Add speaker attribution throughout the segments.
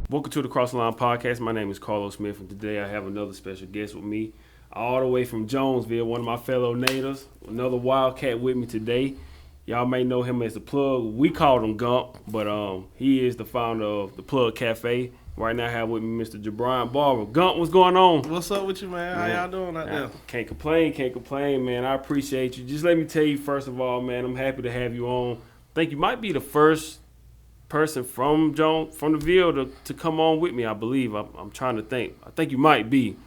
Speaker 1: Welcome to the Cross the Line Podcast. My name is Carlos Smith, and today I have another special guest with me, all the way from Jonesville, one of my fellow natives, another Wildcat with me today. Y'all may know him as the Plug. We called him Gump, but he is the founder of the Plug Cafe. Right now I have with me Mr. Jabryant Barber. Gump, what's going on?
Speaker 2: What's up with you, man? How y'all doing out there?
Speaker 1: Can't complain, man. I appreciate you. Just let me tell you, first of all, man, I'm happy to have you on. I think you might be the first person from the Ville to come on with me, I believe. I'm trying to think. I think you might be.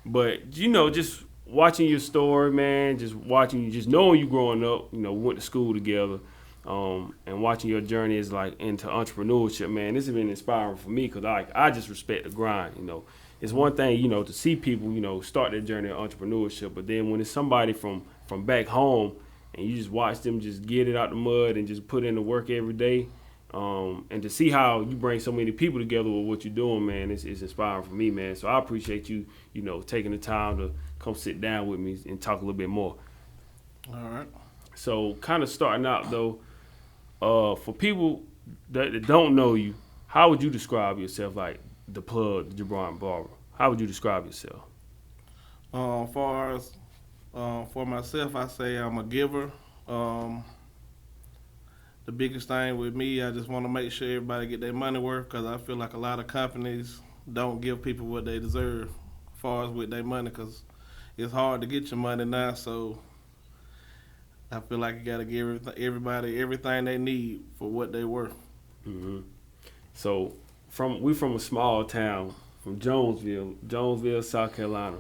Speaker 1: But, just watching your story, man, just watching you, just knowing you growing up, we went to school together, and watching your journey is like into entrepreneurship, man. This has been inspiring for me because I just respect the grind, It's one thing, to see people, start their journey of entrepreneurship, but then when it's somebody from back home and you just watch them just get it out the mud and just put in the work every day, and to see how you bring so many people together with what you're doing, man, it's inspiring for me, man. So I appreciate you, taking the time to come sit down with me and talk a little bit more.
Speaker 2: All right.
Speaker 1: So kind of starting out, though, for people that don't know you, how would you describe yourself, like the Plug, the Jabryant Barber? How would you describe yourself?
Speaker 2: Far as for myself, I say I'm a giver. The biggest thing with me, I just want to make sure everybody get their money worth because I feel like a lot of companies don't give people what they deserve as far as with their money because it's hard to get your money now. So I feel like you got to give everybody everything they need for what they worth.
Speaker 1: Mm-hmm. So we from a small town, from Jonesville, South Carolina.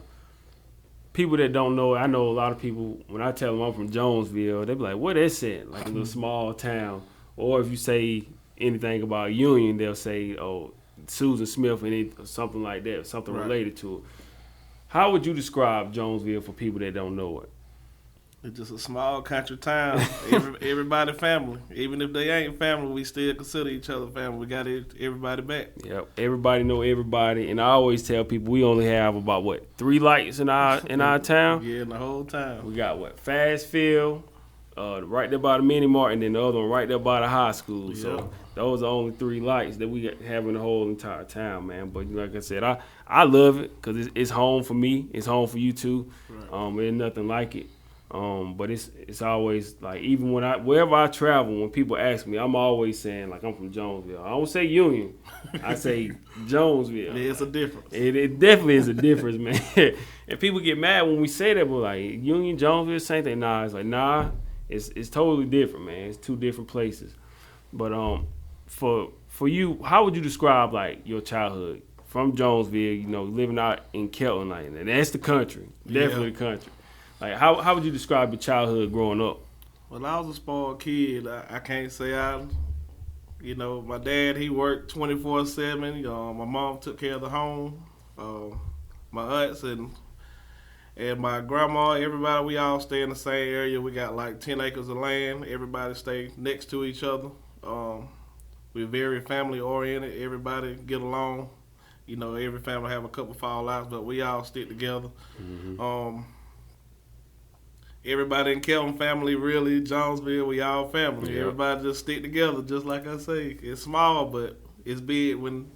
Speaker 1: People that don't know, I know a lot of people, when I tell them I'm from Jonesville, they be like, what is it? Like a little small town. Or if you say anything about Union, they'll say, oh, Susan Smith or something like that, something
Speaker 2: right.
Speaker 1: related to it. How would you describe Jonesville for people that don't know it?
Speaker 2: It's just a small country town. Everybody family. Even if they ain't family, we still consider each other family. We got everybody back.
Speaker 1: Yep. Everybody know everybody. And I always tell people we only have about, 3 lights in our town?
Speaker 2: Yeah, in the whole town.
Speaker 1: We got, Fastfield, right there by the mini mart, and then the other one right there by the high school.
Speaker 2: Yep.
Speaker 1: So those are only 3 lights that we have in the whole entire town, man. But like I said, I love it because it's home for me. It's home for you too.
Speaker 2: Right.
Speaker 1: There's nothing like it. But it's always like, even wherever I travel, when people ask me, I'm always saying like I'm from Jonesville. I don't say Union, I say Jonesville.
Speaker 2: Yeah, it's a difference.
Speaker 1: It definitely is a difference, man. And people get mad when we say that, but like Union, Jonesville, same thing. Nah, it's like it's totally different, man. It's 2 different places. But for you, how would you describe like your childhood from Jonesville? Living out in Kelton, like, and that's the country, definitely the country. Like, how would you describe your childhood growing up?
Speaker 2: Well, I was a spoiled kid. I can't say my dad, he worked 24/7. My mom took care of the home. My aunts and my grandma, everybody, we all stay in the same area. We got like 10 acres of land. Everybody stay next to each other. We're very family oriented. Everybody get along. Every family have a couple fallouts, but we all stick together. Mm-hmm. Everybody in Kelton family, really, Jonesville, we all family. Yep. Everybody just stick together, just like I say. It's small, but it's big when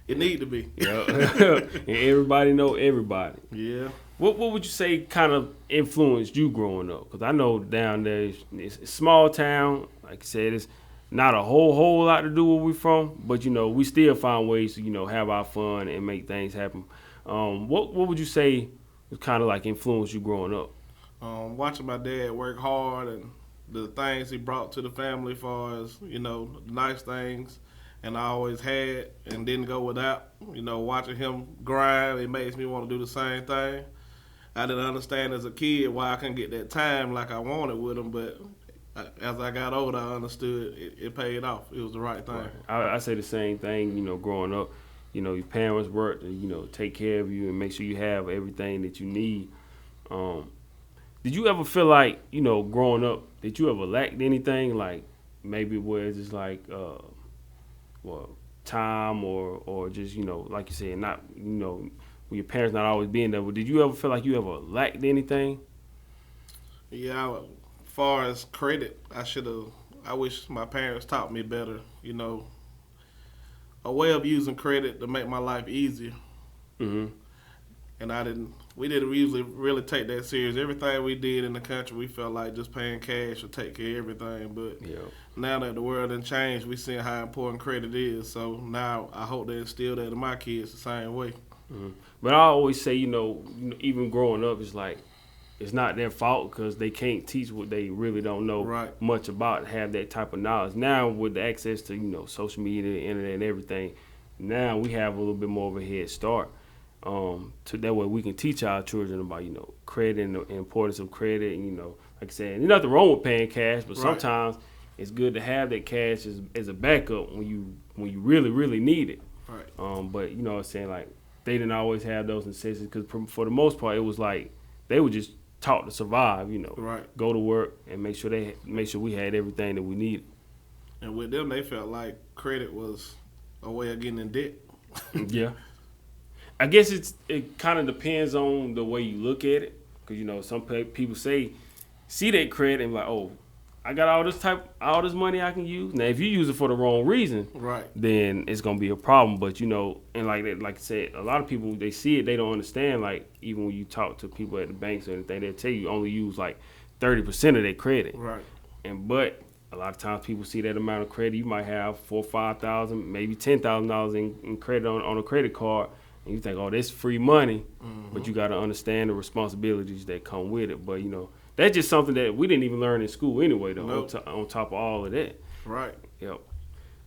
Speaker 2: it need to be.
Speaker 1: Yep. And everybody know everybody.
Speaker 2: Yeah.
Speaker 1: What would you say kind of influenced you growing up? Because I know down there, it's a small town. Like I said, it's not a whole lot to do where we're from. But, we still find ways to, have our fun and make things happen. What would you say was kind of like influenced you growing up?
Speaker 2: Watching my dad work hard and the things he brought to the family as far as, nice things, and I always had and didn't go without. Watching him grind, it makes me want to do the same thing. I didn't understand as a kid why I couldn't get that time like I wanted with him, but as I got older, I understood it paid off. It was the right thing.
Speaker 1: Right. I say the same thing, growing up. Your parents worked to, take care of you and make sure you have everything that you need. Did you ever feel like, growing up, did you ever lacked anything? Like maybe where it's just like, time or just, like you said, not, when your parents not always being there. But did you ever feel like you ever lacked anything?
Speaker 2: Yeah, as far as credit, I wish my parents taught me better, a way of using credit to make my life easier.
Speaker 1: Mm-hmm.
Speaker 2: And we didn't usually really take that serious. Everything we did in the country, we felt like just paying cash would take care of everything. But
Speaker 1: Yeah.
Speaker 2: now that the world has changed, we see how important credit is. So now I hope they instill that in my kids the same way.
Speaker 1: Mm-hmm. But I always say, even growing up, it's like it's not their fault because they can't teach what they really don't know
Speaker 2: Right.
Speaker 1: much about, have that type of knowledge. Now with the access to social media, the internet, and everything, now we have a little bit more of a head start. To that way we can teach our children about credit and the importance of credit. And, like I said, there's nothing wrong with paying cash, but
Speaker 2: Right.
Speaker 1: sometimes it's good to have that cash as a backup when you really really need it.
Speaker 2: Right.
Speaker 1: But what I'm saying, like, they didn't always have those necessities because for the most part it was like they were just taught to survive.
Speaker 2: Right.
Speaker 1: Go to work and make sure we had everything that we needed.
Speaker 2: And with them, they felt like credit was a way of getting in debt.
Speaker 1: Yeah. I guess it kind of depends on the way you look at it, because some people see that credit and like, oh, I got all this money I can use. Now, if you use it for the wrong reason,
Speaker 2: Right.
Speaker 1: then it's gonna be a problem. But and like I said, a lot of people, they see it, they don't understand. Like, even when you talk to people at the banks or anything, they'll tell you only use like 30% of their credit.
Speaker 2: Right.
Speaker 1: But a lot of times people see that amount of credit. You might have $4,000 or $5,000, maybe $10,000 in credit on a credit card. And you think, oh, that's free money, but you got to understand the responsibilities that come with it. But, that's just something that we didn't even learn in school anyway, though,
Speaker 2: Nope.
Speaker 1: on top of all of that.
Speaker 2: Right.
Speaker 1: Yep.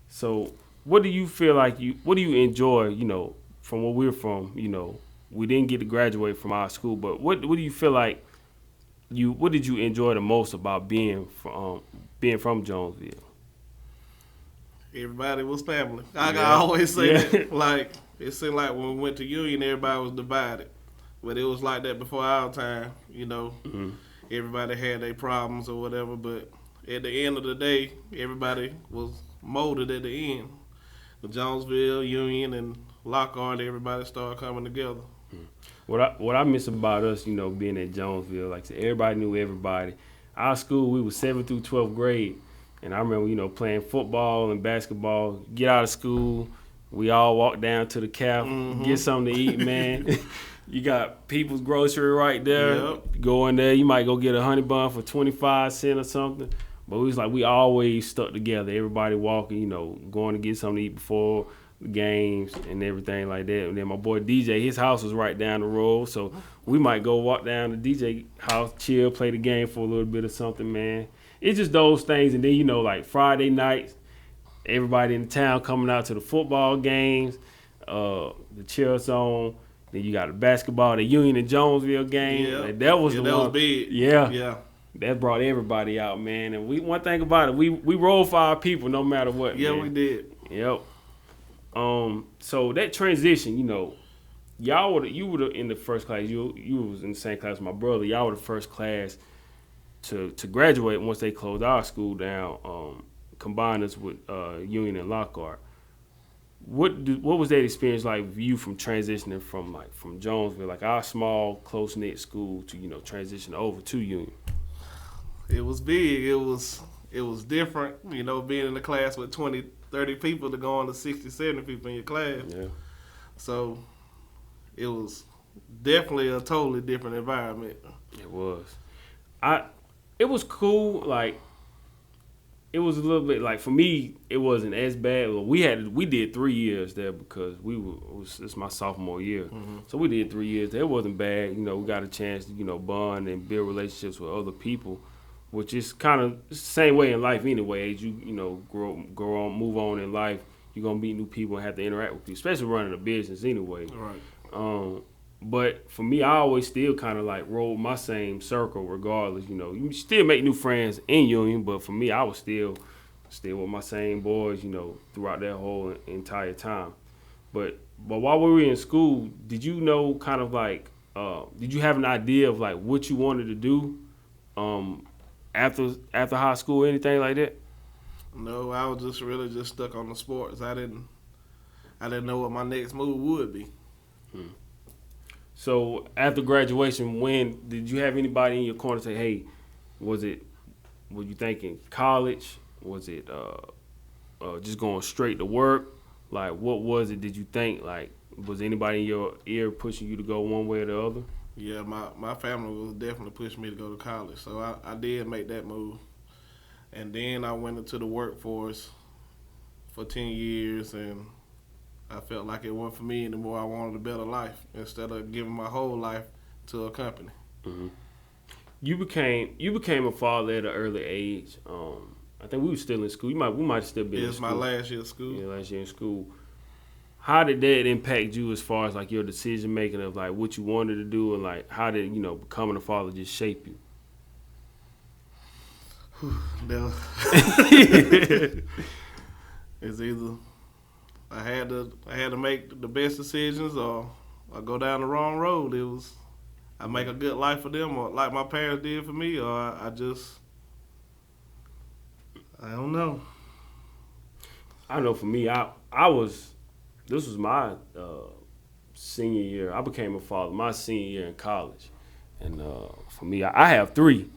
Speaker 1: So what do you feel like what do you enjoy, from where we're from? We didn't get to graduate from our school, but what do you feel like what did you enjoy the most about being from Jonesville?
Speaker 2: Everybody was family. I
Speaker 1: Yeah.
Speaker 2: always say
Speaker 1: Yeah.
Speaker 2: that. Like, it seemed like when we went to Union, everybody was divided. But it was like that before our time,
Speaker 1: Mm-hmm.
Speaker 2: Everybody had their problems or whatever. But at the end of the day, everybody was molded at the end. The Jonesville, Union, and Lockhart, everybody started coming together.
Speaker 1: What I miss about us, being at Jonesville, like I said, everybody knew everybody. Our school, we was 7th through 12th grade. And I remember, playing football and basketball, get out of school, we all walk down to the caf, get something to eat, man. You got People's Grocery right there.
Speaker 2: Yep.
Speaker 1: Go in there, you might go get a honey bun for 25 cents or something. But it was like we always stuck together. Everybody walking, going to get something to eat before the games and everything like that. And then my boy DJ, his house was right down the road. So we might go walk down to DJ house, chill, play the game for a little bit or something, man. It's just those things. And then, like Friday nights, everybody in the town coming out to the football games, the cheer zone. Then you got the basketball, the Union and Jonesville game.
Speaker 2: Yeah.
Speaker 1: Like, that was the
Speaker 2: that
Speaker 1: one.
Speaker 2: was big.
Speaker 1: Yeah.
Speaker 2: Yeah.
Speaker 1: That brought everybody out, man. And one thing about it, we rolled for our people no matter what.
Speaker 2: Yeah,
Speaker 1: man.
Speaker 2: we did.
Speaker 1: Yep. So that transition, you were in the first class. You was in the same class with my brother. Y'all were the first class to graduate once they closed our school down. Combined us with Union and Lockhart. What was that experience like for you from transitioning from Jonesville, like our small close knit school, to transition over to Union?
Speaker 2: It was big. It was different, being in a class with 20, 30 people to go on to 60, 70 people in your class.
Speaker 1: Yeah.
Speaker 2: So it was definitely a totally different environment.
Speaker 1: It was. It was cool. Like, it was a little bit like, for me, it wasn't as bad. Well, we did 3 years there because it's my sophomore year, so we did 3 years. It wasn't bad. We got a chance to bond and build relationships with other people, which is kind of the same way in life anyway. As you grow on, move on in life, you're gonna meet new people and have to interact with people, especially running a business anyway.
Speaker 2: Right.
Speaker 1: But for me, I always still kind of like rolled my same circle regardless. You still make new friends in Union, but for me, I was still with my same boys, throughout that whole entire time. But while we were in school, did you know kind of like, did you have an idea of like what you wanted to do after high school or anything like that?
Speaker 2: No, I was just really just stuck on the sports. I didn't know what my next move would be.
Speaker 1: So after graduation, when did you have anybody in your corner say, hey, were you thinking college? Was it just going straight to work? Like, what was it? Did you think, like, was anybody in your ear pushing you to go one way or the other?
Speaker 2: Yeah, my family was definitely pushing me to go to college, so I did make that move. And then I went into the workforce for 10 years, and I felt like it wasn't for me anymore. I wanted a better life instead of giving my whole life to a company.
Speaker 1: Hmm. You became a father at an early age. I think we were still in school. We might have still been in
Speaker 2: It's my
Speaker 1: school.
Speaker 2: last year of school.
Speaker 1: Yeah, last year in school. How did that impact you as far as like your decision making of like what you wanted to do and like how did becoming a father just shape you?
Speaker 2: Now, it's either I had to make the best decisions or I go down the wrong road. It was I make a good life for them or like my parents did for me, or I just I don't know.
Speaker 1: I know for me, I was this was my senior year. I became a father my senior year in college, and for me, I have three,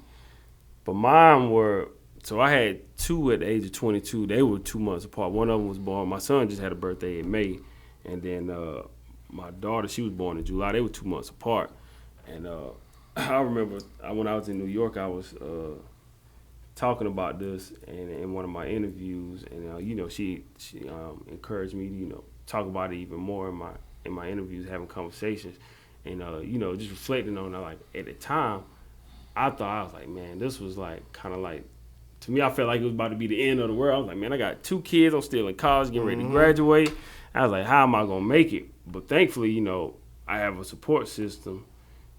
Speaker 1: but mine were so I had two at the age of 22. They were 2 months apart. One of them was born. My son just had a birthday in May, and then my daughter she was born in July. They were 2 months apart, and I remember when I was in New York, I was talking about this in one of my interviews, and she encouraged me to talk about it even more in my interviews, having conversations, and just reflecting on it. Like at the time, I thought I was like, man, this was like kind of like to me, I felt like it was about to be the end of the world. I was like, man, I got two kids. I'm still in college, getting ready to graduate. I was like, how am I gonna make it? But thankfully, I have a support system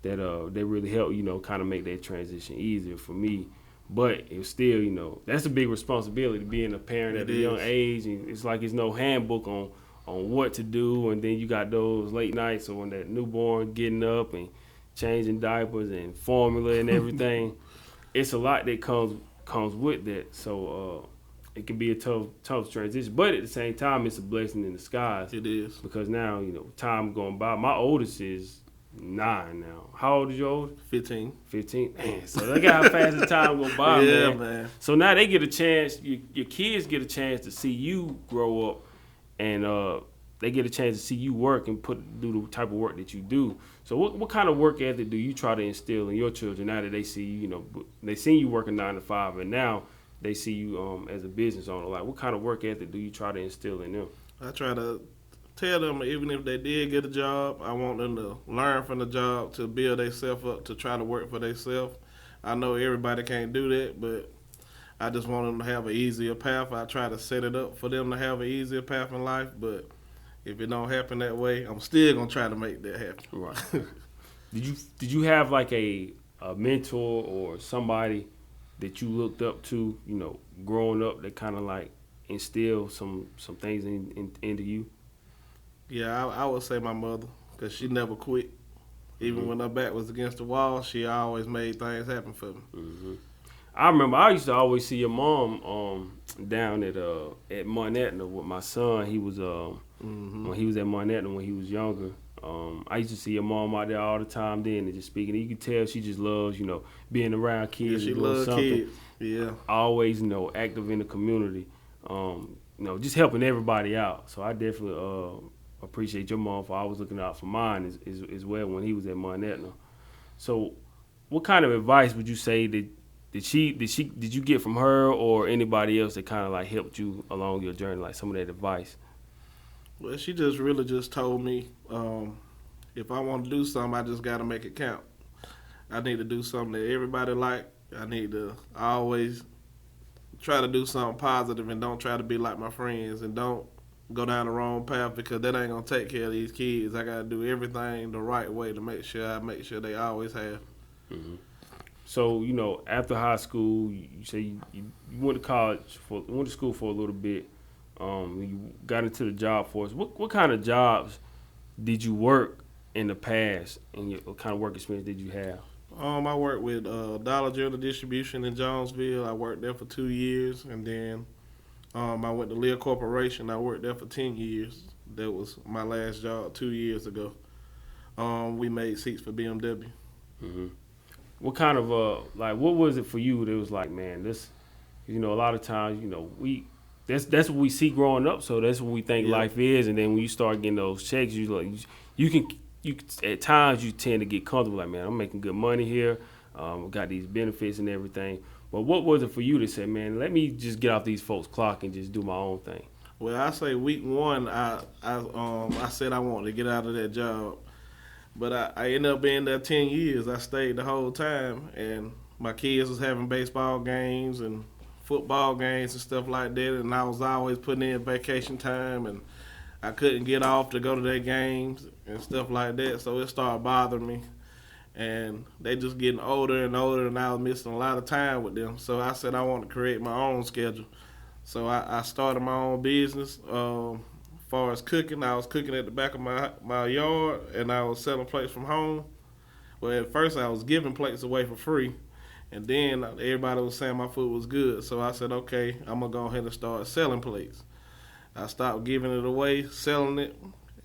Speaker 1: that they really help, kind of make that transition easier for me. But it's still, that's a big responsibility being a parent at
Speaker 2: It
Speaker 1: a young
Speaker 2: is.
Speaker 1: age. And it's like it's no handbook on what to do, and then you got those late nights or when that newborn getting up and changing diapers and formula and everything. It's a lot that comes with that. So it can be a tough transition. But at the same time, it's a blessing in disguise
Speaker 2: It is
Speaker 1: because now time going by. My oldest is 9 now. How old is your oldest?
Speaker 2: 15.
Speaker 1: 15. Man, so look at how fast the time go by,
Speaker 2: Yeah,
Speaker 1: man.
Speaker 2: man.
Speaker 1: So now they get a chance. Your kids get a chance to see you grow up, and they get a chance to see you work and do the type of work that you do. So what kind of work ethic do you try to instill in your children now that they see they see you working 9 to 5, and now they see you as a business owner? Like what kind of work ethic do you try to instill in them?
Speaker 2: I try to tell them even if they did get a job, I want them to learn from the job to build themselves up to try to work for themselves. I know everybody can't do that, but I just want them to have an easier path. I try to set it up for them to have an easier path in life, but if it don't happen that way, I'm still gonna try to make that happen.
Speaker 1: Right. Did you have like a mentor or somebody that you looked up to, growing up that kind of like instilled some things into you?
Speaker 2: Yeah, I would say my mother, because she never quit. Even when her back was against the wall, she always made things happen for me.
Speaker 1: Hmm. I remember I used to always see your mom down at Manhattan with my son. He was when he was at Manhattan when he was younger. I used to see your mom out there all the time then and just speaking. You could tell she just loves, being around
Speaker 2: Yeah,
Speaker 1: kids
Speaker 2: she
Speaker 1: and doing
Speaker 2: loves
Speaker 1: something.
Speaker 2: kids. Yeah.
Speaker 1: Always, active in the community. Just helping everybody out. So I definitely appreciate your mom for always looking out for mine as well when he was at Manhattan. So what kind of advice would you say did you get from her or anybody else that kind of like helped you along your journey, like some of that advice?
Speaker 2: Well, she just really just told me if I want to do something, I just got to make it count. I need to do something that everybody like. I need to always try to do something positive and don't try to be like my friends and don't go down the wrong path because that ain't gonna take care of these kids. I gotta do everything the right way to make sure they always have.
Speaker 1: Hmm. So after high school, you say you went to went to school for a little bit. You got into the job force. What kind of jobs did you work in the past, and what kind of work experience did you have?
Speaker 2: I worked with Dollar General Distribution in Jonesville. I worked there for 2 years, and then I went to Lear Corporation. I worked there for 10 years. That was my last job 2 years ago. We made seats for BMW.
Speaker 1: Hmm. What kind of what was it for you that was like, man, this, a lot of times, that's what we see growing up. So that's what we think
Speaker 2: Yeah.
Speaker 1: life is. And then when you start getting those checks, you can at times you tend to get comfortable. Like, man, I'm making good money here. Got these benefits and everything. But what was it for you to say, man? Let me just get off these folks' clock and just do my own thing.
Speaker 2: Well, I say week one, I said I wanted to get out of that job, but I ended up being there 10 years. I stayed the whole time, and my kids was having baseball games and football games and stuff like that, and I was always putting in vacation time, and I couldn't get off to go to their games and stuff like that, so it started bothering me. And they just getting older and older, and I was missing a lot of time with them. So I said I want to create my own schedule. So I started my own business. As far as cooking, I was cooking at the back of my yard, and I was selling plates from home. Well, at first I was giving plates away for free, and then everybody was saying my food was good. So I said, okay, I'm gonna go ahead and start selling plates. I stopped giving it away, selling it,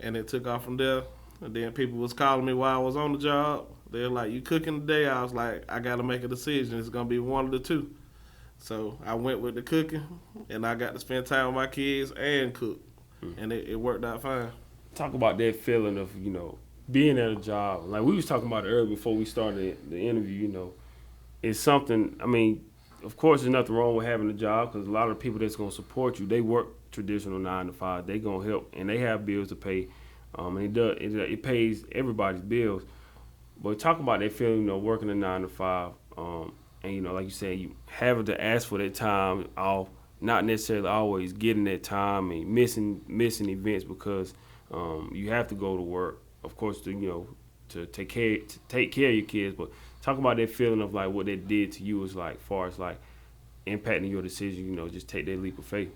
Speaker 2: and it took off from there. And then people was calling me while I was on the job. They're like, you cooking today? I was like, I got to make a decision. It's going to be one of the two. So I went with the cooking, and I got to spend time with my kids and cook. And it worked out fine.
Speaker 1: Talk about that feeling of, being at a job. Like we was talking about it earlier before we started the interview, it's something, I mean, of course there's nothing wrong with having a job because a lot of people that's going to support you, they work traditional 9 to 5. They going to help, and they have bills to pay. And it pays everybody's bills. But talk about that feeling, working a 9 to 5, and like you said, you having to ask for that time off, not necessarily always getting that time and missing events because you have to go to work, of course, to take care of your kids. But talk about that feeling of like what that did to you as far as impacting your decision. Just take that leap of faith.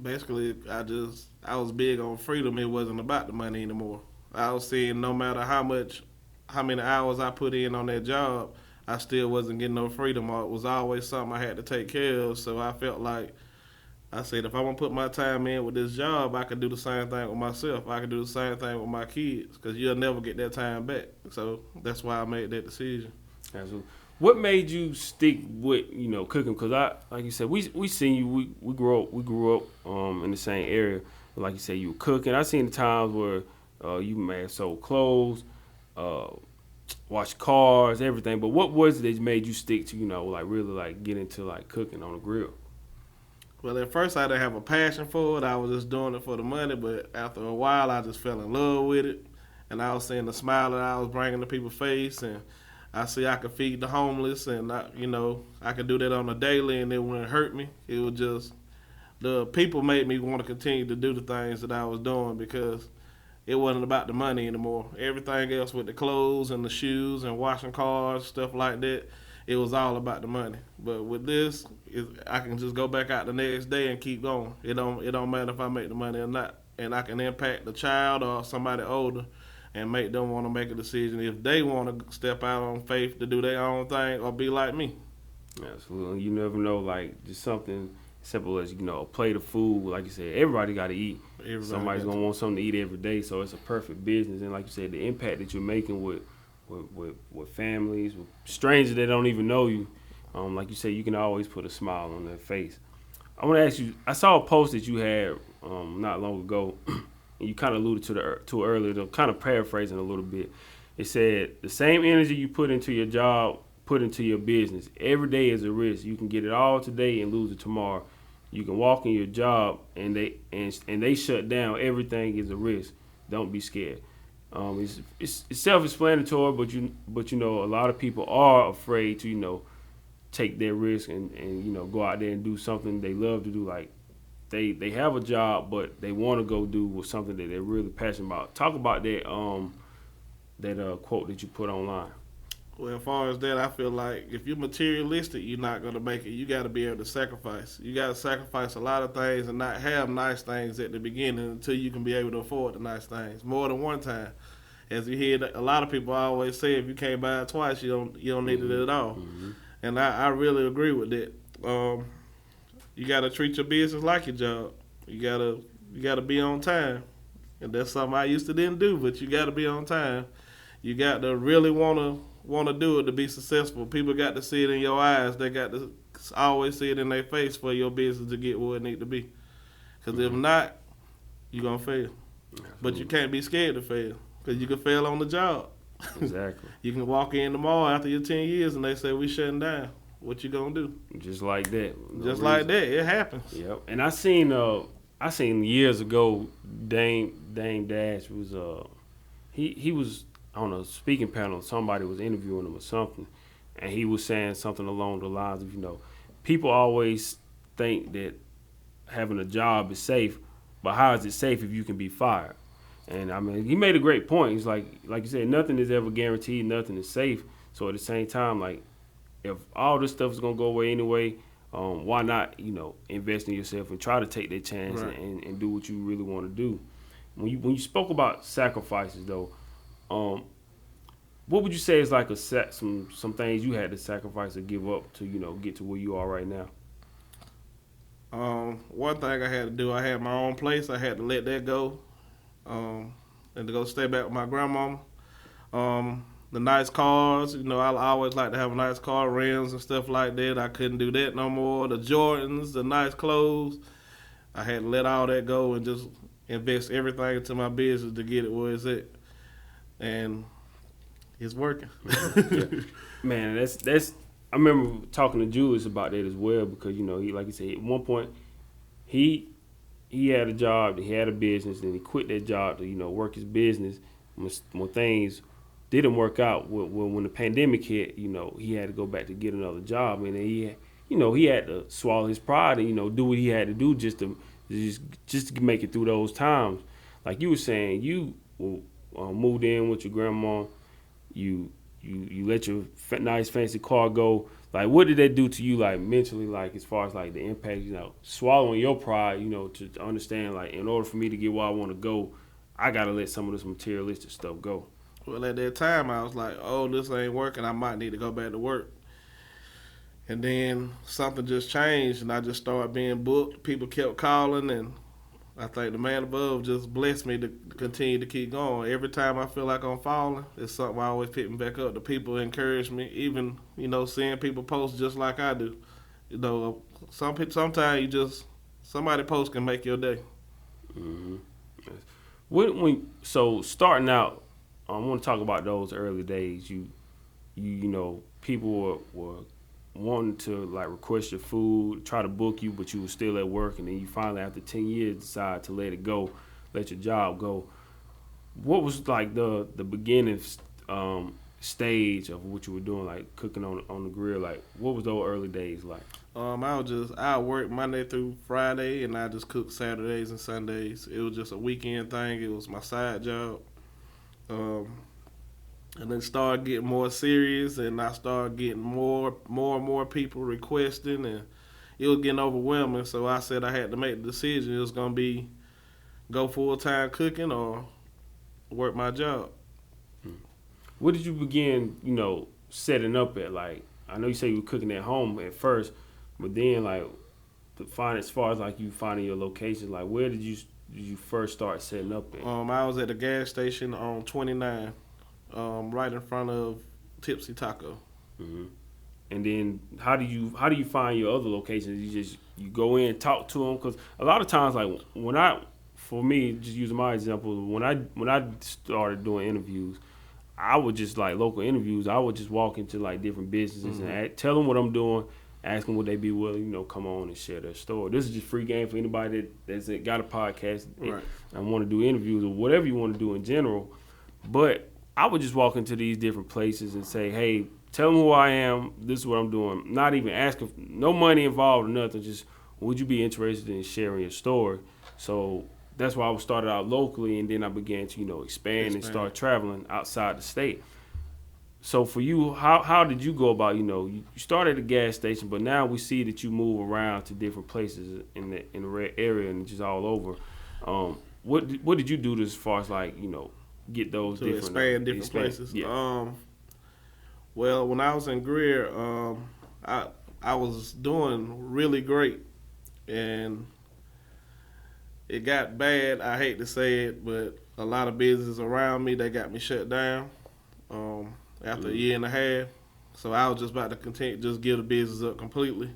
Speaker 2: Basically, I was big on freedom. It wasn't about the money anymore. I was seeing no matter how many hours I put in on that job, I still wasn't getting no freedom. It was always something I had to take care of. So I felt like, I said, if I'm going to put my time in with this job, I can do the same thing with myself. I can do the same thing with my kids because you'll never get that time back. So that's why I made that decision.
Speaker 1: Absolutely. What made you stick with cooking? Because like you said, we seen you. We grew up in the same area. Like you said, you were cooking. I seen the times where you may have sold clothes, washed cars, everything. But what was it that made you stick to really get into cooking on the grill?
Speaker 2: Well, at first I didn't have a passion for it. I was just doing it for the money. But after a while, I just fell in love with it, and I was seeing the smile that I was bringing to people's face, and I see I could feed the homeless, and I could do that on a daily, and it wouldn't hurt me. It was just the people made me want to continue to do the things that I was doing because it wasn't about the money anymore. Everything else with the clothes and the shoes and washing cars, stuff like that, it was all about the money. But with this, I can just go back out the next day and keep going. It don't matter if I make the money or not, and I can impact the child or somebody older and make them want to make a decision if they want to step out on faith to do their own thing or be like me.
Speaker 1: Absolutely. You never know, just something simple as, a plate of food. Like you said, everybody got to eat. Somebody's going to want something to eat every day, so it's a perfect business. And like you said, the impact that you're making with families, with strangers that don't even know you, like you said, you can always put a smile on their face. I want to ask you, I saw a post that you had not long ago, and you kind of alluded to earlier, to kind of paraphrasing a little bit. It said, the same energy you put into your job, put into your business. Every day is a risk. You can get it all today and lose it tomorrow. You can walk in your job and they shut down. Everything is a risk. Don't be scared. It's self-explanatory, but a lot of people are afraid to take their risk and go out there and do something they love to do. Like they have a job, but they want to go do something that they're really passionate about. Talk about that quote that you put online.
Speaker 2: Well, as far as that, I feel like if you're materialistic, you're not going to make it. You got to be able to sacrifice. You got to sacrifice a lot of things and not have nice things at the beginning until you can be able to afford the nice things more than one time. As you hear, a lot of people always say, if you can't buy it twice, you don't need it at all. Mm-hmm. And I really agree with that. You got to treat your business like your job. You got to be on time, and that's something I used to didn't do. But you got to be on time. You got to really want to do it to be successful. People got to see it in your eyes. They got to always see it in their face for your business to get where it need to be. Because if not, you're going to fail.
Speaker 1: Absolutely.
Speaker 2: But you can't be scared to fail because you can fail on the job.
Speaker 1: Exactly.
Speaker 2: You can walk in tomorrow after your 10 years and they say, we shutting down. What you going to do?
Speaker 1: Just like that.
Speaker 2: Just like that. It happens.
Speaker 1: Yep. And I seen years ago, Dame Dash was he was on a speaking panel. Somebody was interviewing him or something, and he was saying something along the lines of, people always think that having a job is safe, but how is it safe if you can be fired? And I mean, he made a great point. He's like you said, nothing is ever guaranteed, nothing is safe. So at the same time, like, if all this stuff is gonna go away anyway, why not, invest in yourself and try to take that chance,
Speaker 2: Right.
Speaker 1: and do what you really want to do. When you spoke about sacrifices though, what would you say is like some things you had to sacrifice or give up to get to where you are right now?
Speaker 2: One thing I had to do, I had my own place. I had to let that go, and to go stay back with my grandmama. The nice cars, I always like to have a nice car, rims and stuff like that. I couldn't do that no more. The Jordans, the nice clothes, I had to let all that go and just invest everything into my business to get it where it's at. And it's working.
Speaker 1: Yeah. Man, that's. I remember talking to Julius about that as well because he, like you said, at one point he had a job, he had a business, and he quit that job to work his business. When things didn't work out, when the pandemic hit, he had to go back to get another job, and then he had to swallow his pride and do what he had to do just to make it through those times. Like you were saying, you moved in with your grandma, you let your nice fancy car go. Like, what did that do to you, like, mentally, like, as far as like the impact, swallowing your pride, to understand, like, in order for me to get where I want to go, I gotta let some of this materialistic stuff go.
Speaker 2: Well, at that time, I was like, oh, this ain't working. I might need to go back to work. And then something just changed, and I just started being booked. People kept calling, and I think the man above just blessed me to continue to keep going. Every time I feel like I'm falling, it's something I always pick me back up. The people encourage me, even, seeing people post just like I do. Sometimes somebody post can make your day.
Speaker 1: Mm-hmm. So starting out, I want to talk about those early days. People were wanting to like request your food, try to book you, but you were still at work, and then you finally, after 10 years, decide to let it go, let your job go. What was like the beginning stage of what you were doing, like cooking on the grill? Like, what was those early days like?
Speaker 2: I work Monday through Friday, and I just cook Saturdays and Sundays. It was just a weekend thing. It was my side job. And then started getting more serious, and I started getting more and more people requesting, and it was getting overwhelming. So I said I had to make the decision. It was gonna be go full time cooking or work my job.
Speaker 1: What did you begin, setting up at? Like, I know you say you were cooking at home at first, but then like as far as like you finding your location, like where did you first start setting up at?
Speaker 2: I was at a gas station on 29, right in front of Tipsy Taco.
Speaker 1: Mm-hmm. And then how do you find your other locations? You go in, talk to them, because a lot of times, like for me, just using my example, when I started doing interviews, I would just like local interviews. I would just walk into like different businesses and tell them what I'm doing, ask them would they be willing, come on and share their story. This is just free game for anybody that's got a podcast
Speaker 2: Right.
Speaker 1: and want to do interviews or whatever you want to do in general. But I would just walk into these different places and say, hey, tell them who I am. This is what I'm doing. Not even asking, no money involved or nothing. Just, would you be interested in sharing your story? So that's why I started out locally, and then I began to, expand and start traveling outside the state. So for you, how did you go about, you started at a gas station, but now we see that you move around to different places in the red area and just all over. What did you do to, as far as like, get those
Speaker 2: To
Speaker 1: different
Speaker 2: expand different places.
Speaker 1: Yeah.
Speaker 2: Well, when I was in Greer, I was doing really great, and it got bad. I hate to say it, but a lot of businesses around me, they got me shut down after a year and a half. So I was just about to continue, just give the business up completely.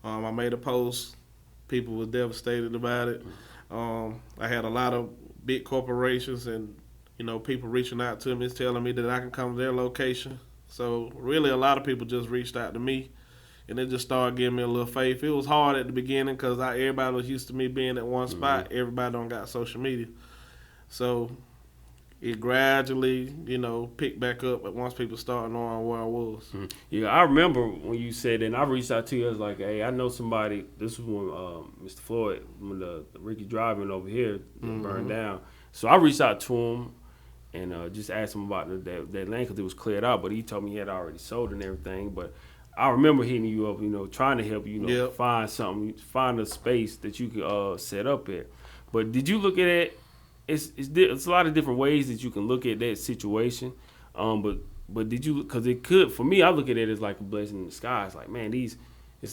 Speaker 2: I made a post People were devastated about it. I had a lot of big corporations and people reaching out to me, telling me that I can come to their location. So really, a lot of people just reached out to me, and it just started giving me a little faith. It was hard at the beginning because everybody was used to me being at one spot. Everybody don't got social media, so it gradually, picked back up. But once people started knowing where I was,
Speaker 1: yeah, I remember when you said that. And I reached out to you. I was like, "Hey, I know somebody." This was when Mr. Floyd, when the Ricky driving over here burned down. So I reached out to him and just asked him about that land because it was cleared out. But he told me he had already sold and everything. But I remember hitting you up, trying to help you, find something, find a space that you could set up at. But did you look at it? It's a lot of different ways that you can look at that situation. But did you? Because it could, for me, I look at it as like a blessing in disguise. It's like, man, it's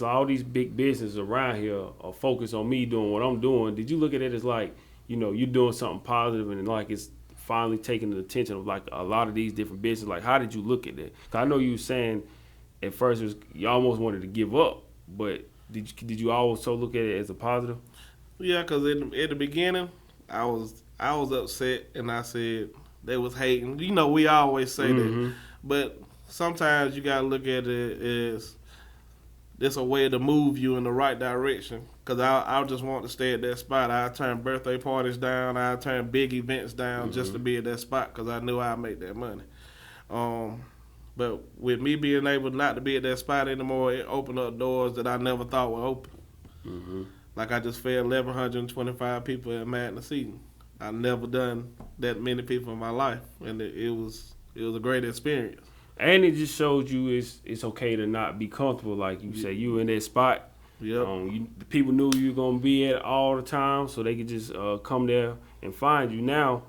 Speaker 1: like all these big businesses around here are focused on me doing what I'm doing. Did you look at it as like, you're doing something positive and like it's finally taking the attention of like a lot of these different businesses? Like, how did you look at that? Because I know you were saying at first you almost wanted to give up, but did you also look at it as a positive?
Speaker 2: Yeah, because at the beginning, I was upset and I said they was hating. We always say that, but sometimes you gotta look at it as it's a way to move you in the right direction. Because I just want to stay at that spot. I turn birthday parties down. I turn big events down just to be at that spot because I knew I'd make that money. But with me being able not to be at that spot anymore, it opened up doors that I never thought would open. Like I just fed 1,125 people at Madden Season. I've never done that many people in my life, and it was a great experience.
Speaker 1: And it just showed you it's okay to not be comfortable. Like you say, you in that spot.
Speaker 2: Yep.
Speaker 1: The people knew you were going to be at all the time, so they could just come there and find you. Now,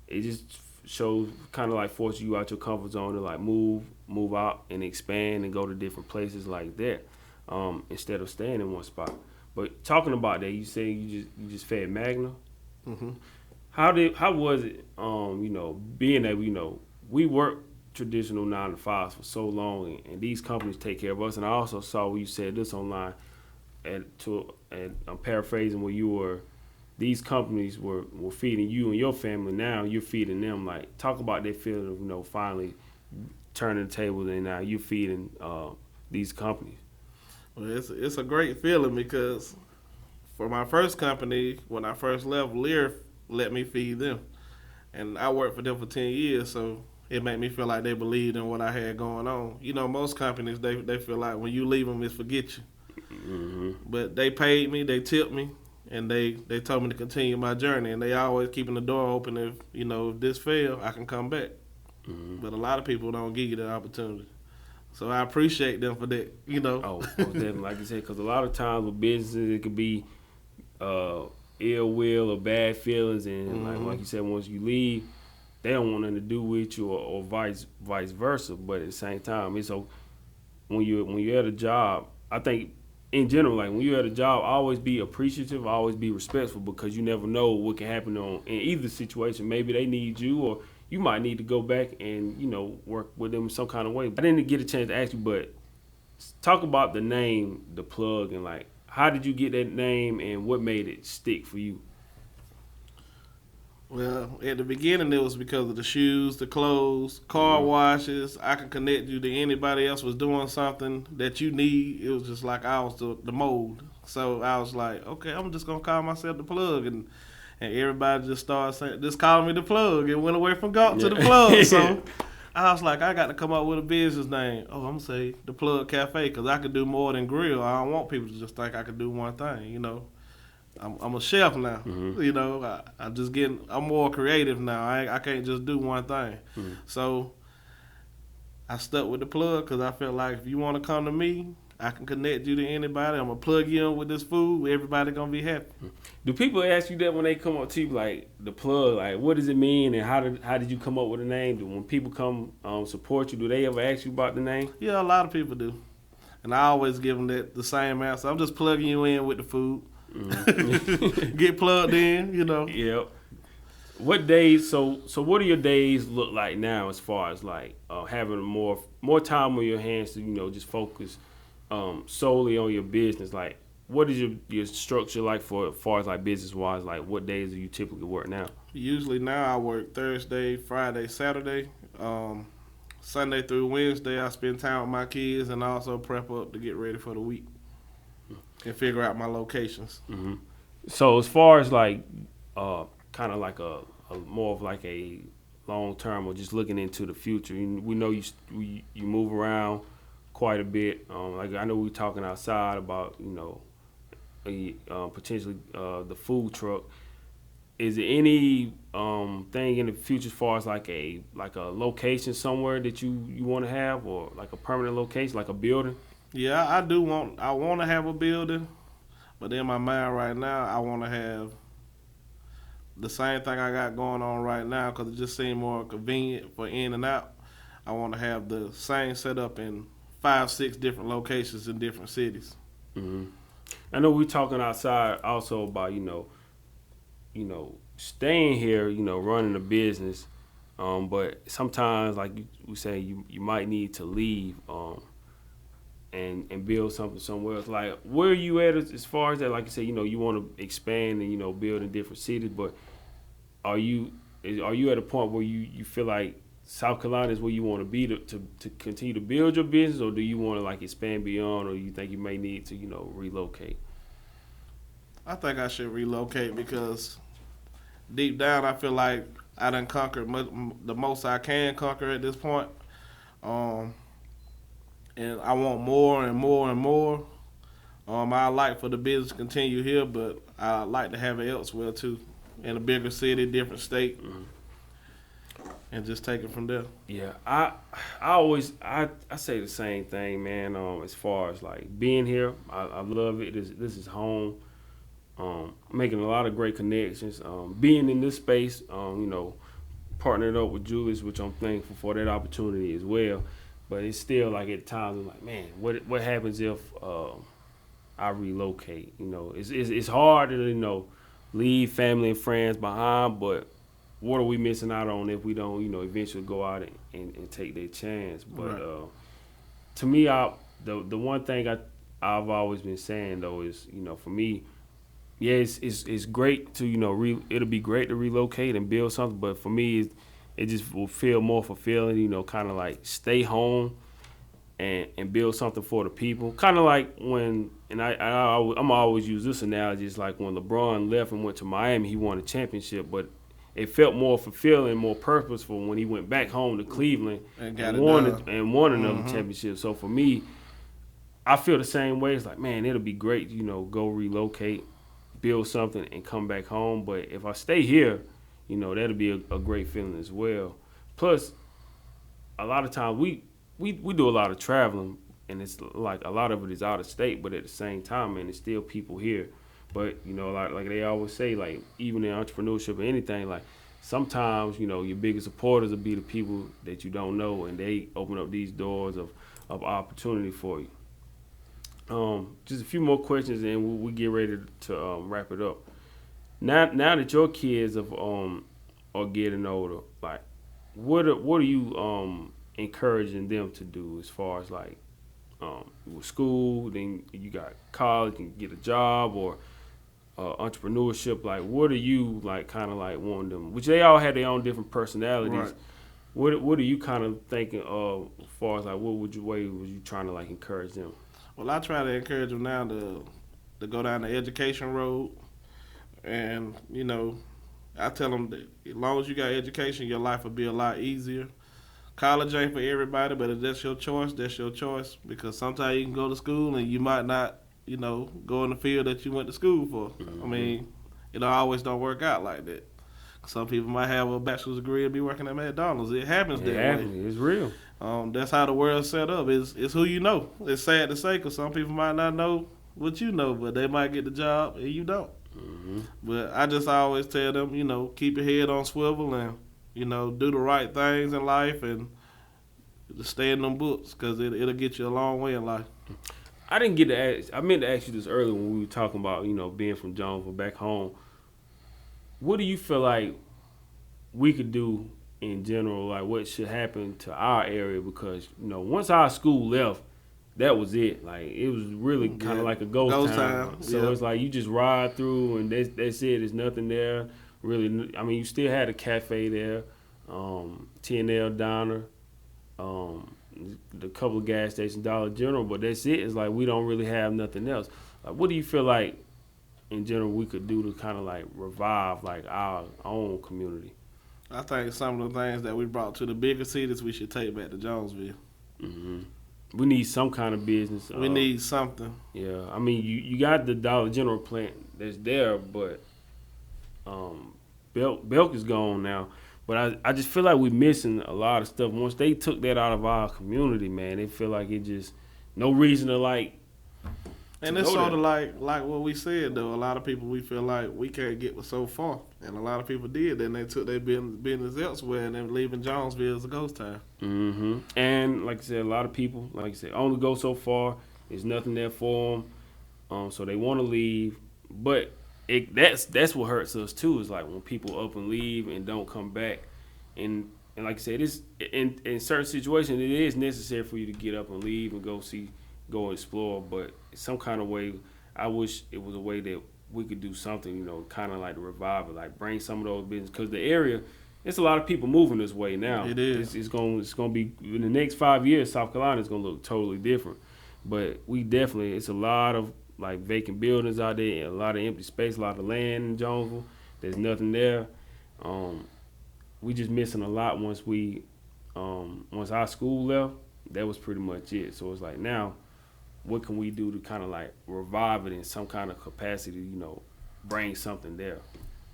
Speaker 1: it just shows, kind of like force you out your comfort zone to like move out and expand and go to different places like that instead of staying in one spot. But talking about that, you say you just fed Magna. How was it? Being that we work traditional 9 to 5s for so long, and these companies take care of us. And I also saw where you said this online, and I'm paraphrasing where you were. These companies were feeding you and your family. Now you're feeding them. Like, talk about that feeling of finally turning the tables and now you're feeding these companies.
Speaker 2: Well, it's a great feeling because for my first company, when I first left, Lear let me feed them, and I worked for them for 10 years, so it made me feel like they believed in what I had going on. Most companies they feel like when you leave them, it's forget you. But they paid me, they tipped me, and they told me to continue my journey, and they always keeping the door open if this fail, I can come back. But a lot of people don't give you that opportunity. So I appreciate them for that,
Speaker 1: Oh, definitely, like you said, because a lot of times with businesses, it could be ill will or bad feelings, and like you said, once you leave, they don't want nothing to do with you, or vice versa. But at the same time, it's when you're at a job, I think in general, like when you're at a job, always be appreciative, always be respectful, because you never know what can happen in either situation. Maybe they need you, or you might need to go back and work with them in some kind of way. I didn't get a chance to ask you, but talk about the name, The Plug, and like how did you get that name and what made it stick for you?
Speaker 2: Well, at the beginning, it was because of the shoes, the clothes, car washes. I can connect you to anybody else was doing something that you need. It was just like I was the mold. So I was like, okay, I'm just going to call myself The Plug. And everybody just started just calling me The Plug. It went away from Galt to The Plug. So I was like, I got to come up with a business name. Oh, I'm going to say The Plug Cafe because I could do more than grill. I don't want people to just think I could do one thing, I'm a chef now. I'm more creative now. I can't just do one thing. So I stuck with The Plug because I felt like if you want to come to me, I can connect you to anybody. I'm going to plug you in with this food. Everybody going to be happy.
Speaker 1: Do people ask you that when they come up to you, like, The Plug, like, what does it mean, and how did you come up with a name? When people come support you, do they ever ask you about the name?
Speaker 2: Yeah, a lot of people do. And I always give them the same answer. I'm just plugging you in with the food. Get plugged in,
Speaker 1: Yep. What days? So what do your days look like now, as far as like having more time on your hands to just focus solely on your business? Like, what is your structure like for as far as like business wise? Like what days do you typically work now?
Speaker 2: Usually now I work Thursday, Friday, Saturday. Sunday through Wednesday I spend time with my kids and also prep up to get ready for the week and figure out my locations.
Speaker 1: Hmm. So as far as like kind of like a more of like a long term or just looking into the future, we know you move around quite a bit. Like I know we were talking outside about potentially the food truck. Is there any thing in the future as far as like a location somewhere that you want to have, or like a permanent location, like a building?
Speaker 2: Yeah, I want to have a building, but in my mind right now I want to have the same thing I got going on right now because it just seems more convenient for in and out. I want to have the same setup in 5, 6 different locations in different cities.
Speaker 1: Hmm. I know we're talking outside also about staying here, running a business. But sometimes, like we say, you might need to leave and build something somewhere else. Like, where are you at as far as that? Like you say, you want to expand and build in different cities. But are you at a point where you feel like South Carolina is where you want to be to continue to build your business, or do you want to like expand beyond, or you think you may need to relocate?
Speaker 2: I think I should relocate because deep down I feel like I done conquered the most I can conquer at this point. Um, and I want more and more and more. I like for the business to continue here, but I like to have it elsewhere too, in a bigger city, different state,
Speaker 1: Mm-hmm.
Speaker 2: and just take it from there.
Speaker 1: Yeah, I say the same thing, man. As far as like being here, I love it. This is home. Making a lot of great connections. Being in this space, partnered up with Julius, which I'm thankful for that opportunity as well. But it's still like at times I'm like, man, what happens if I relocate? It's hard to leave family and friends behind, but what are we missing out on if we don't eventually go out and take that chance? But
Speaker 2: Right.
Speaker 1: To me, the one thing I've always been saying though is for me, yeah, it's great to it'll be great to relocate and build something, but for me it just will feel more fulfilling, kind of like stay home and build something for the people, kind of like when I'm always use this analogy. It's like when LeBron left and went to Miami, he won a championship, but it felt more fulfilling, more purposeful when he went back home to Cleveland
Speaker 2: And got
Speaker 1: and
Speaker 2: it
Speaker 1: won
Speaker 2: done.
Speaker 1: another championship. So for me, I feel the same way. It's like, man, it'll be great, go relocate, build something, and come back home. But if I stay here, that'll be a great feeling as well. Plus, a lot of times we do a lot of traveling, and it's like a lot of it is out of state. But at the same time, man, it's still people here. But like they always say, like even in entrepreneurship or anything, like sometimes your biggest supporters will be the people that you don't know, and they open up these doors of opportunity for you. Just a few more questions, and we get ready to wrap it up. Now that your kids are getting older, like what are you encouraging them to do as far as like with school? Then you got college and get a job, or entrepreneurship. Like what are you like kind of like wanting them? Which they all have their own different personalities.
Speaker 2: Right.
Speaker 1: What are you kind of thinking of as far as like what way would you trying to like encourage them?
Speaker 2: Well, I try to encourage them now to go down the education road, and I tell them that as long as you got education, your life will be a lot easier. College ain't for everybody, but if that's your choice, that's your choice. Because sometimes you can go to school and you might not, go in the field that you went to school for.
Speaker 1: Mm-hmm.
Speaker 2: I mean, it always don't work out like that. Some people might have a bachelor's degree and be working at McDonald's. It happens that way.
Speaker 1: It's real.
Speaker 2: That's how the world's set up. It's who you know. It's sad to say because some people might not know what you know, but they might get the job and you don't.
Speaker 1: Mm-hmm.
Speaker 2: But I just always tell them, keep your head on swivel and, do the right things in life and just stay in them books because it'll get you a long way in life.
Speaker 1: I didn't get to ask. I meant to ask you this earlier when we were talking about being from Jonesville back home. What do you feel like we could do in general? Like what should happen to our area? Because once our school left, that was it. Like it was really kind of like a ghost town. So it's like you just ride through and that's it. There's nothing there really. I mean, you still had a cafe there, T&L Diner, the couple of gas stations, Dollar General, but that's it. It's like we don't really have nothing else. Like, what do you feel like in general we could do to kind of like revive like our own community?
Speaker 2: I think some of the things that we brought to the bigger cities we should take back to Jonesville.
Speaker 1: Mm-hmm. We need some kind of business.
Speaker 2: We need something.
Speaker 1: Yeah, I mean, you got the Dollar General plant that's there, but Belk is gone now. But I just feel like we're missing a lot of stuff. Once they took that out of our community, man, they feel like it just no reason to like.
Speaker 2: And it's sort of like what we said though. A lot of people we feel like we can't get so far, and a lot of people did. Then they took their business elsewhere, and then leaving Jonesville as a ghost town.
Speaker 1: Mm-hmm. And like I said, a lot of people, like I said, only go so far. There's nothing there for them, so they want to leave. But that's what hurts us too. Is like when people up and leave and don't come back, and like I said, it's in certain situations it is necessary for you to get up and leave and go explore. But some kind of way, I wish it was a way that we could do something, kind of like to revive it, like bring some of those business, because the area, it's a lot of people moving this way now.
Speaker 2: It is.
Speaker 1: It's going to be in the next 5 years. South Carolina is going to look totally different. But we definitely, it's a lot of like vacant buildings out there, a lot of empty space, a lot of land in Jonesville. There's nothing there. We just missing a lot once our school left. That was pretty much it. So it's like now, what can we do to kind of like revive it in some kind of capacity, bring something there?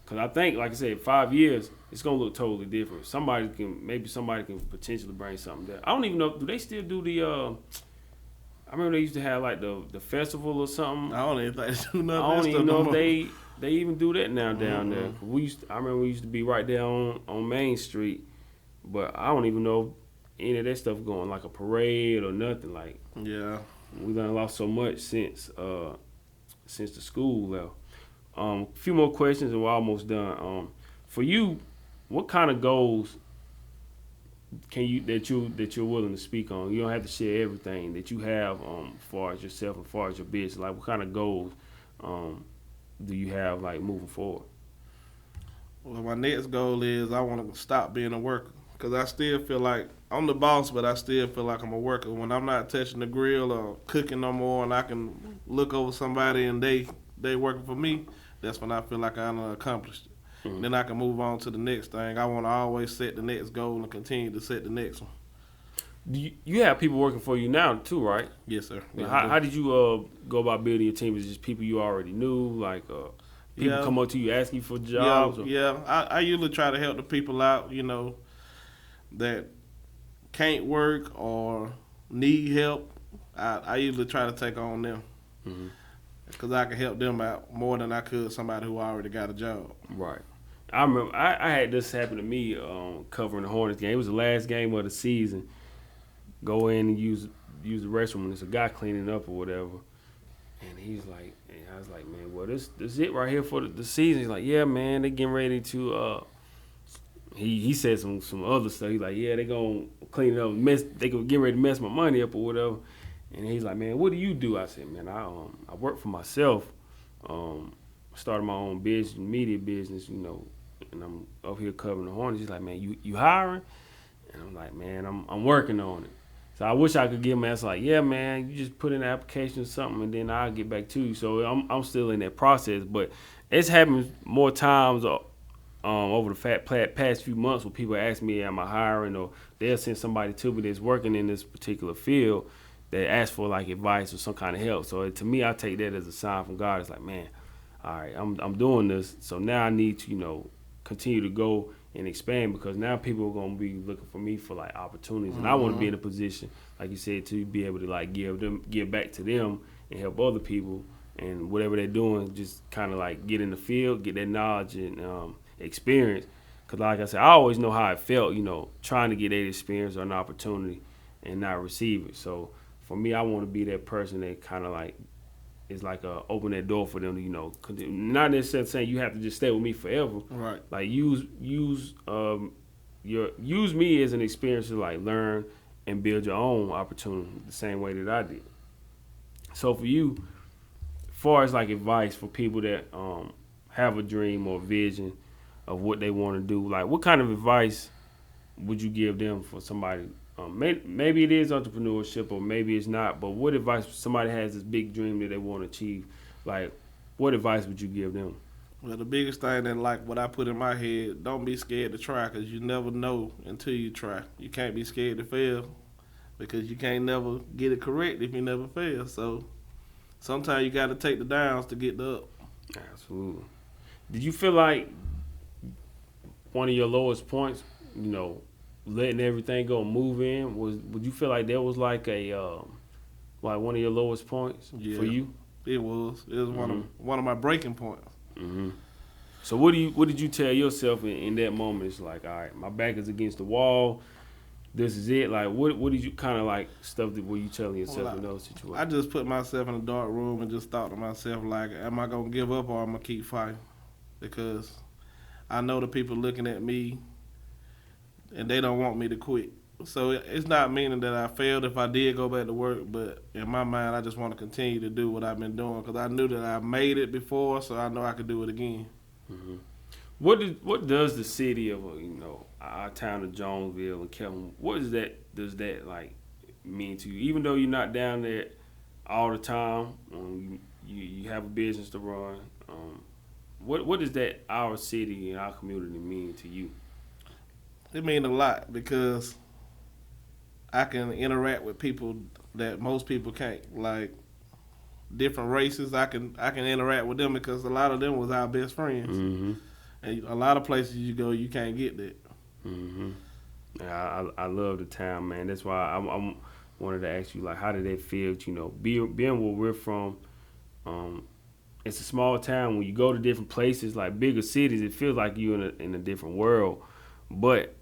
Speaker 1: Because I think, like I said, 5 years, it's going to look totally different. Somebody can potentially bring something there. I don't even know, do they still do the, I remember they used to have like the festival or something.
Speaker 2: I don't even think they do nothing.
Speaker 1: I don't even know if they even do that now down there. I remember we used to be right there on Main Street, but I don't even know if any of that stuff going, like a parade or nothing. Like,
Speaker 2: yeah.
Speaker 1: We done lost so much since the school left. A few more questions and we're almost done. For you, what kind of goals that you're willing to speak on? You don't have to share everything that you have as far as yourself and as far as your business. Like, what kind of goals do you have like moving forward?
Speaker 2: Well, my next goal is I want to stop being a worker, because I still feel like I'm the boss, but I still feel like I'm a worker. When I'm not touching the grill or cooking no more, and I can look over somebody and they working for me, that's when I feel like I accomplished it. Mm-hmm. Then I can move on to the next thing. I want to always set the next goal and continue to set the next one.
Speaker 1: You have people working for you now too, right?
Speaker 2: Yes, sir. Yeah,
Speaker 1: how did you go about building your team? Is it just people you already knew, like people come up to you asking for jobs?
Speaker 2: Yeah. I usually try to help the people out, that can't work or need help. I usually try to take on them, because I can help them out more than I could somebody who already got a job.
Speaker 1: Right. I remember I had this happen to me covering the Hornets game. It was the last game of the season. Go in and use the restroom, and there's a guy cleaning up or whatever. And he's like, and I was like, man, well, this is it right here for the season. He's like, yeah, man, they getting ready to. He said some other stuff. He's like, yeah, they gonna clean it up, they gonna get ready to mess my money up or whatever. And he's like, man, what do you do? I said, man, I work for myself. Started my own business, media business, and I'm up here covering the Hornets. He's like, man, you hiring? And I'm like, man, I'm working on it. So I wish I could give him an answer like, yeah, man, you just put in an application or something, and then I'll get back to you. So I'm still in that process, but it's happened more times over the past few months where people ask me, am I hiring, or they'll send somebody to me that's working in this particular field that ask for like advice or some kind of help. So to me, I take that as a sign from God. It's like, man, all right, I'm doing this, so now I need to continue to go and expand, because now people are gonna be looking for me for like opportunities, and I want to be in a position, like you said, to be able to like give back to them and help other people, and whatever they're doing, just kind of like get in the field, get that knowledge and experience. Because like I said, I always know how it felt, trying to get that experience or an opportunity and not receive it. So for me, I want to be that person that kind of like is like open that door for them to, not necessarily saying you have to just stay with me forever.
Speaker 2: Right.
Speaker 1: Like use me as an experience to like learn and build your own opportunity the same way that I did. So for you, as far as like advice for people that have a dream or vision of what they want to do, like what kind of advice would you give them for somebody? Maybe it is entrepreneurship or maybe it's not, but what advice somebody has this big dream that they want to achieve? Like, what advice would you give them?
Speaker 2: Well, the biggest thing that like what I put in my head, don't be scared to try because you never know until you try. You can't be scared to fail because you can't never get it correct if you never fail. So sometimes you got to take the downs to get the up.
Speaker 1: Absolutely. Did you feel like one of your lowest points, letting everything go, move in, would you feel like that was like a like one of your lowest points for you?
Speaker 2: It was. It was one of my breaking points.
Speaker 1: Mm-hmm. So what did you tell yourself in that moment? It's like, all right, my back is against the wall. This is it. Like, what did you kind of like stuff that were you telling yourself in those situations?
Speaker 2: I just put myself in a dark room and just thought to myself, like, am I gonna give up or am I gonna keep fighting? Because I know the people looking at me and they don't want me to quit. So it's not meaning that I failed if I did go back to work, but in my mind, I just want to continue to do what I've been doing because I knew that I made it before, so I know I could do it again.
Speaker 1: Mm-hmm. What does the city of our town of Jonesville and Kelton, does that like mean to you? Even though you're not down there all the time, you have a business to run. What does that our city and our community mean to you?
Speaker 2: It means a lot because I can interact with people that most people can't. Like different races, I can interact with them because a lot of them was our best friends.
Speaker 1: Mm-hmm.
Speaker 2: And a lot of places you go, you can't get that.
Speaker 1: Mm-hmm. Yeah, I love the town, man. That's why I wanted to ask you, like, how did that feel? Being where we're from. It's a small town. When you go to different places, like bigger cities, it feels like you're in a different world. But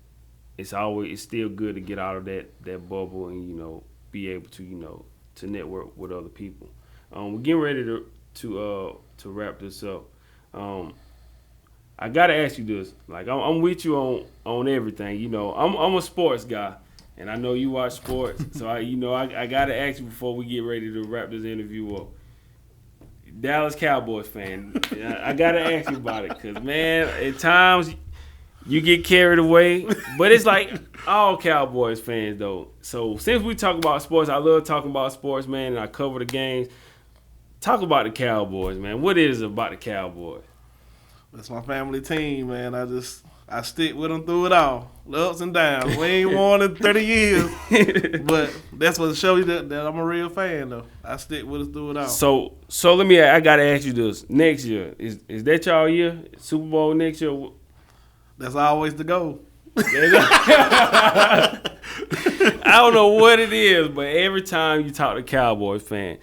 Speaker 1: it's still good to get out of that bubble and be able to to network with other people. We're getting ready to wrap this up. I gotta ask you this. Like I'm with you on everything. I'm a sports guy, and I know you watch sports. So I gotta ask you before we get ready to wrap this interview up. Dallas Cowboys fan. I gotta ask you about it because man, at times you get carried away, but it's like all Cowboys fans though. So since we talk about sports, I love talking about sports, man, and I cover the games. Talk about the Cowboys, man. What is it about the Cowboys?
Speaker 2: That's my family team, man. I stick with them through it all, the ups and downs. We ain't won in 30 years, but that's what shows you that I'm a real fan, though. I stick with us through it all.
Speaker 1: So I gotta ask you this: next year is that y'all year? Super Bowl next year?
Speaker 2: That's always the goal.
Speaker 1: I don't know what it is, but every time you talk to Cowboys fan,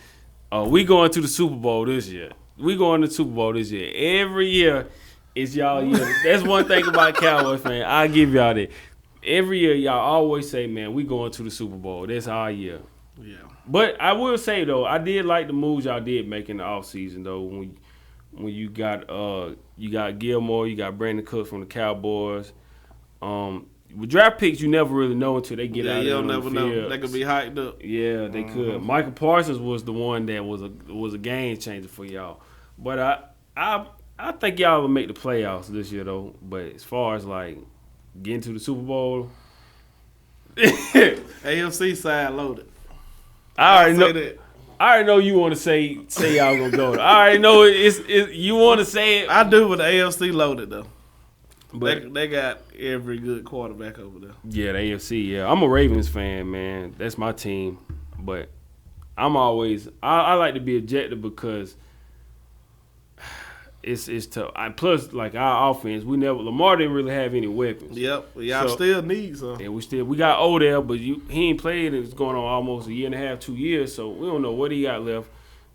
Speaker 1: we going to the Super Bowl this year. We going to the Super Bowl this year. Every year is y'all year. That's one thing about Cowboys fan. I give y'all that. Every year y'all always say, man, we going to the Super Bowl. That's our year.
Speaker 2: Yeah.
Speaker 1: But I will say though, I did like the moves y'all did make in the offseason though. When you got Gilmore, you got Brandon Cooks from the Cowboys. With draft picks, you never really know until they get out there on the field.
Speaker 2: Know. They could be hyped up.
Speaker 1: Yeah, they could. Michael Parsons was the one that was a game changer for y'all. But I think y'all will make the playoffs this year though. But as far as like getting to the Super Bowl,
Speaker 2: AFC side loaded.
Speaker 1: I already know you want to say y'all gonna go. I already know it's you want to say it.
Speaker 2: I do with the AFC loaded though. But they got every good quarterback over there.
Speaker 1: Yeah, the AFC. Yeah, I'm a Ravens fan, man. That's my team. But I like to be objective because it's tough. Plus, like our offense, Lamar didn't really have any weapons.
Speaker 2: Yep, y'all still need some.
Speaker 1: And we got Odell, but he ain't played. It's going on almost a year and a half, 2 years. So we don't know what he got left.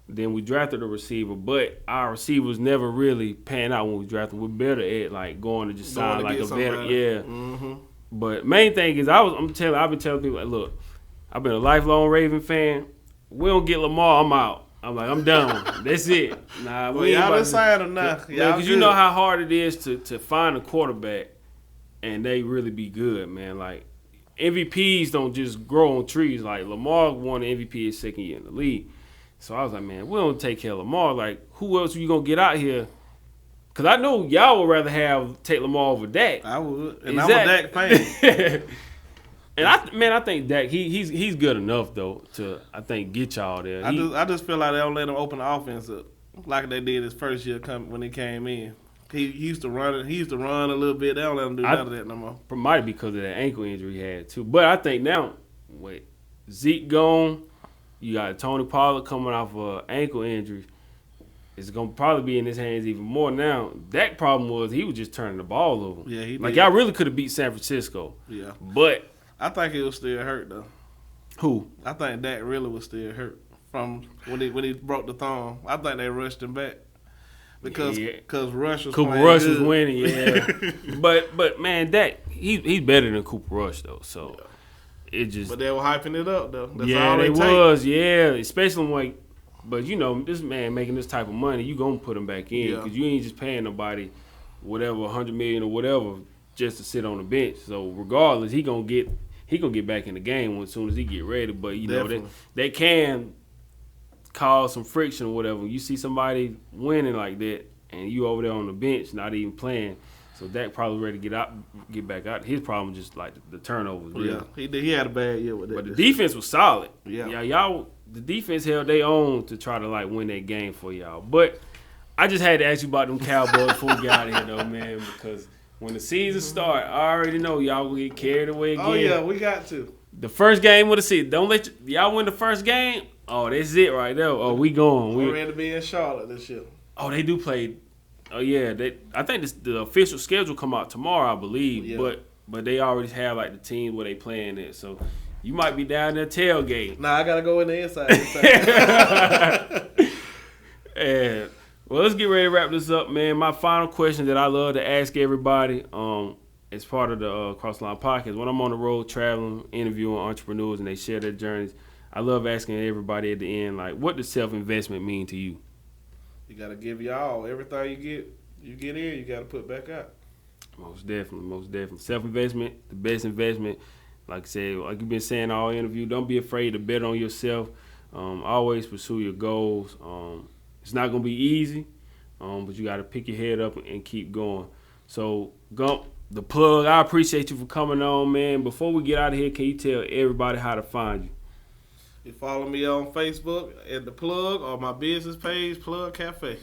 Speaker 1: Then we drafted a receiver, but our receivers never really pan out when we drafted. We're better at like going to just sign like a veteran. Yeah.
Speaker 2: Mm-hmm.
Speaker 1: But main thing is I've been telling people like, look, I've been a lifelong Raven fan. We don't get Lamar, I'm out. I'm like, I'm done. That's it. Nah,
Speaker 2: well, y'all been signing him now.
Speaker 1: Because you know how hard it is to find a quarterback and they really be good, man. Like MVPs don't just grow on trees. Like Lamar won the MVP his second year in the league. So I was like, man, we don't take care of Lamar. Like, who else are you going to get out here? Because I know y'all would rather take Lamar over Dak.
Speaker 2: I would. And I'm a Dak fan.
Speaker 1: And I think Dak, he's good enough, though, to, I think, get y'all there.
Speaker 2: I just feel like they don't let him open the offense up like they did his first year when he came in. He used to run it. He used to run a little bit. They don't let him do none of that no more.
Speaker 1: Might be because of that ankle injury he had, too. But I think now, with Zeke gone, you got Tony Pollard coming off an ankle injury. It's going to probably be in his hands even more now. That problem was he was just turning the ball over.
Speaker 2: Yeah, he did.
Speaker 1: Like, y'all really could have beat San Francisco.
Speaker 2: Yeah.
Speaker 1: But
Speaker 2: I think he was still hurt, though.
Speaker 1: Who?
Speaker 2: I think Dak really was still hurt from when he broke the thumb. I think they rushed him back because Rush was
Speaker 1: Cooper
Speaker 2: playing
Speaker 1: Rush
Speaker 2: good.
Speaker 1: was winning, yeah. but man, Dak he's better than Cooper Rush though. So it just.
Speaker 2: But they were hyping it up though. That's
Speaker 1: yeah,
Speaker 2: all
Speaker 1: they
Speaker 2: take.
Speaker 1: was, yeah. Especially when, but you know, this man making this type of money, you gonna put him back in because you ain't just paying nobody whatever $100 million or whatever just to sit on the bench. So regardless, he gonna get back in the game as soon as he get ready. But you know they can cause some friction or whatever. You see somebody winning like that, and you over there on the bench not even playing. So Dak probably ready to get back out. His problem just like the turnovers. Really.
Speaker 2: Yeah, he had a bad year with that.
Speaker 1: But the defense was solid.
Speaker 2: Yeah,
Speaker 1: y'all. The defense held their own to try to like win that game for y'all. But I just had to ask you about them Cowboys before we get out of here, though, man, because when the season start, I already know y'all gonna get carried away again.
Speaker 2: Oh yeah, we got to.
Speaker 1: The first game of the season. Don't let y'all win the first game. Oh, that's it right there. Oh, we going.
Speaker 2: We're ready to be in Charlotte this year.
Speaker 1: Oh, they do play. Oh yeah, I think the official schedule come out tomorrow, I believe. Yeah. But they already have like the team where they playing it. So you might be down there tailgate.
Speaker 2: Nah, I gotta go in the inside.
Speaker 1: And well, let's get ready to wrap this up, man. My final question that I love to ask everybody, as part of the Cross the Line podcast, when I'm on the road traveling, interviewing entrepreneurs, and they share their journeys, I love asking everybody at the end, like, what does self-investment mean to you?
Speaker 2: You got to give y'all everything you get in, you got to put back out.
Speaker 1: Most definitely. Self-investment, the best investment. Like I said, like you've been saying all interview, don't be afraid to bet on yourself. Always pursue your goals. It's not going to be easy, but you got to pick your head up and keep going. So, Gump, the plug, I appreciate you for coming on, man. Before we get out of here, can you tell everybody how to find you?
Speaker 2: You follow me on Facebook at The Plug or my business page, Plug Cafe.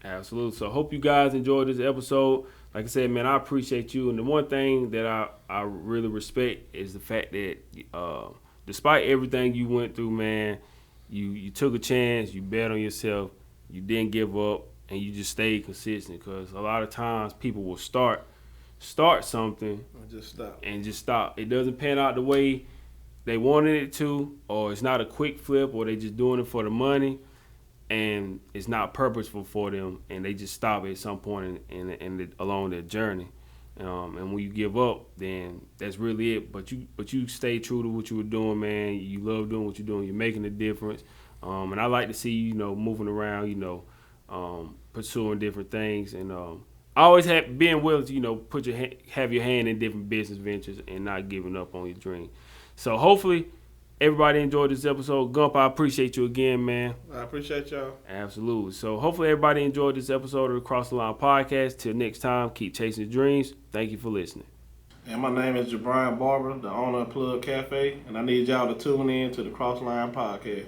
Speaker 1: Absolutely. So, hope you guys enjoyed this episode. Like I said, man, I appreciate you. And the one thing that I really respect is the fact that despite everything you went through, man, you took a chance, you bet on yourself, you didn't give up, and you just stayed consistent. Because a lot of times people will start something and just stop. It doesn't pan out the way they wanted it to, or it's not a quick flip, or they just doing it for the money, and it's not purposeful for them, and they just stop at some point along their journey. And when you give up, then that's really it. But you stay true to what you were doing, man. You love doing what you're doing. You're making a difference. And I like to see you, moving around, pursuing different things, and I always have being willing to have your hand in different business ventures and not giving up on your dream. So hopefully everybody enjoyed this episode. Gump, I appreciate you again, man.
Speaker 2: I appreciate y'all.
Speaker 1: Absolutely. So hopefully everybody enjoyed this episode of the Cross the Line podcast. Till next time, keep chasing your dreams. Thank you for listening.
Speaker 2: And my name is Jabryant Barber, the owner of Plug Cafe, and I need y'all to tune in to the Cross Line podcast.